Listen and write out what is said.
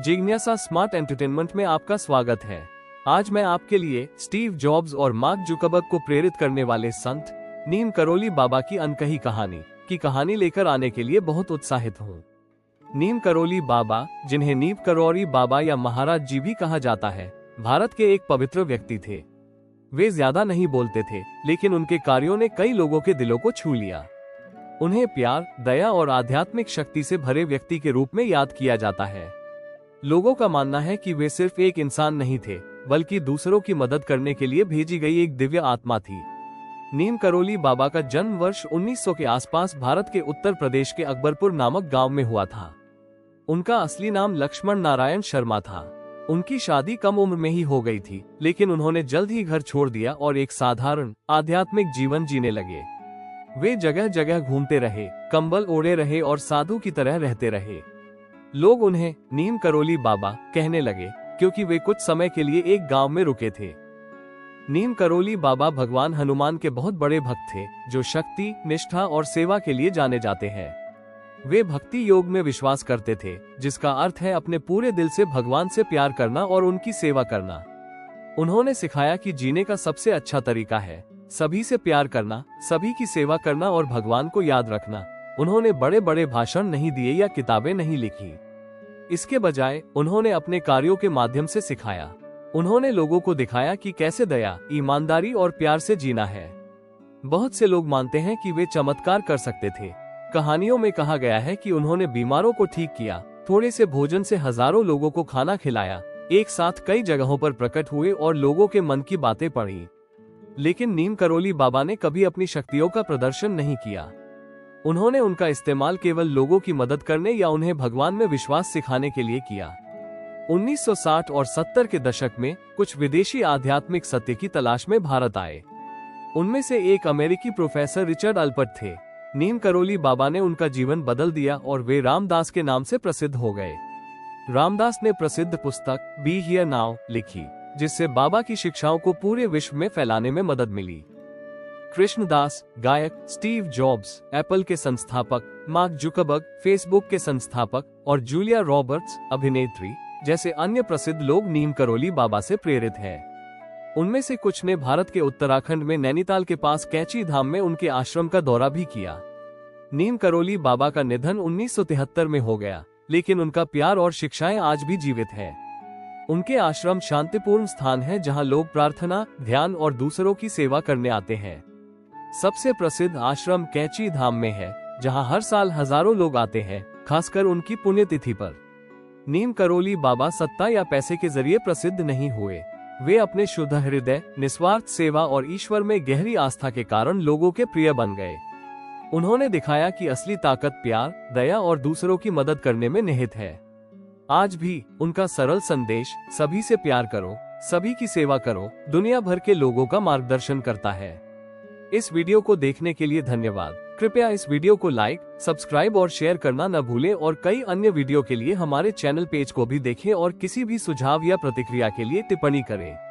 जिज्ञासा smart entertainment में आपका स्वागत है। आज मैं आपके लिए स्टीव जॉब्स और मार्क जुकरबर्ग को प्रेरित करने वाले संत नीम करोली बाबा की अनकही कहानी लेकर आने के लिए बहुत उत्साहित हूँ। नीम करोली बाबा, जिन्हें नीम करोली बाबा या महाराज जी भी कहा जाता है, भारत के एक पवित्र व्यक्ति थे। वे ज्यादा नहीं बोलते थे, लेकिन उनके कार्यों ने कई लोगों के दिलों को छू लिया। उन्हें प्यार, दया और आध्यात्मिक शक्ति से भरे व्यक्ति के रूप में याद किया जाता है। लोगों का मानना है कि वे सिर्फ एक इंसान नहीं थे, बल्कि दूसरों की मदद करने के लिए भेजी गई एक दिव्य आत्मा थी। नीम करोली बाबा का जन्म वर्ष 1900 के आसपास भारत के उत्तर प्रदेश के अकबरपुर नामक गांव में हुआ था। उनका असली नाम लक्ष्मण नारायण शर्मा था। उनकी शादी कम उम्र में ही हो गई थी, लेकिन उन्होंने जल्द ही घर छोड़ दिया और एक साधारण आध्यात्मिक जीवन जीने लगे। वे जगह जगह घूमते रहे, कंबल ओढ़े रहे और साधु की तरह रहते रहे। लोग उन्हें नीम करोली बाबा कहने लगे, क्योंकि वे कुछ समय के लिए एक गांव में रुके थे। नीम करोली बाबा भगवान हनुमान के बहुत बड़े भक्त थे, जो शक्ति, निष्ठा और सेवा के लिए जाने जाते हैं। वे भक्ति योग में विश्वास करते थे, जिसका अर्थ है अपने पूरे दिल से भगवान से प्यार करना और उनकी सेवा करना। उन्होंने सिखाया कि जीने का सबसे अच्छा तरीका है सभी से प्यार करना, सभी की सेवा करना और भगवान को याद रखना। उन्होंने बड़े बड़े भाषण नहीं दिए या किताबें नहीं लिखी। इसके बजाय उन्होंने अपने कार्यों के माध्यम से सिखाया। उन्होंने लोगों को दिखाया कि कैसे दया, ईमानदारी और प्यार से जीना है। बहुत से लोग मानते हैं कि वे चमत्कार कर सकते थे। कहानियों में कहा गया है कि उन्होंने बीमारों को ठीक किया, थोड़े से भोजन से हजारों लोगों को खाना खिलाया, एक साथ कई जगहों पर प्रकट हुए और लोगों के मन की बातें पढ़ी। लेकिन नीम करोली बाबा ने कभी अपनी शक्तियों का प्रदर्शन नहीं किया। उन्होंने उनका इस्तेमाल केवल लोगों की मदद करने या उन्हें भगवान में विश्वास सिखाने के लिए किया। 1960 और 70 के दशक में कुछ विदेशी आध्यात्मिक सत्य की तलाश में भारत आए। उनमें से एक अमेरिकी प्रोफेसर रिचर्ड अल्पर्ट थे। नीम करोली बाबा ने उनका जीवन बदल दिया और वे रामदास के नाम से प्रसिद्ध हो गए। रामदास ने प्रसिद्ध पुस्तक बी हियर नाउ लिखी, जिससे बाबा की शिक्षाओं को पूरे विश्व में फैलाने में मदद मिली। कृष्णदास, गायक, स्टीव जॉब्स, एप्पल के संस्थापक, मार्क जुकरबर्ग, फेसबुक के संस्थापक और जूलिया रॉबर्ट्स, अभिनेत्री, जैसे अन्य प्रसिद्ध लोग नीम करोली बाबा से प्रेरित हैं। उनमें से कुछ ने भारत के उत्तराखंड में नैनीताल के पास कैची धाम में उनके आश्रम का दौरा भी किया। नीम करोली बाबा का निधन 1973 में हो गया, लेकिन उनका प्यार और शिक्षाएं आज भी जीवित हैं। उनके आश्रम शांतिपूर्ण स्थान है जहां लोग प्रार्थना, ध्यान और दूसरों की सेवा करने आते हैं। सबसे प्रसिद्ध आश्रम कैची धाम में है, जहां हर साल हजारों लोग आते हैं, खासकर उनकी पुण्यतिथि पर। नीम करोली बाबा सत्ता या पैसे के जरिए प्रसिद्ध नहीं हुए। वे अपने शुद्ध हृदय, निस्वार्थ सेवा और ईश्वर में गहरी आस्था के कारण लोगों के प्रिय बन गए। उन्होंने दिखाया कि असली ताकत प्यार, दया और दूसरों की मदद करने में निहित है। आज भी उनका सरल संदेश, सभी से प्यार करो, सभी की सेवा करो, दुनिया भर के लोगों का मार्गदर्शन करता है। इस वीडियो को देखने के लिए धन्यवाद। कृपया इस वीडियो को लाइक, सब्सक्राइब और शेयर करना न भूलें और कई अन्य वीडियो के लिए हमारे चैनल पेज को भी देखें और किसी भी सुझाव या प्रतिक्रिया के लिए टिप्पणी करें।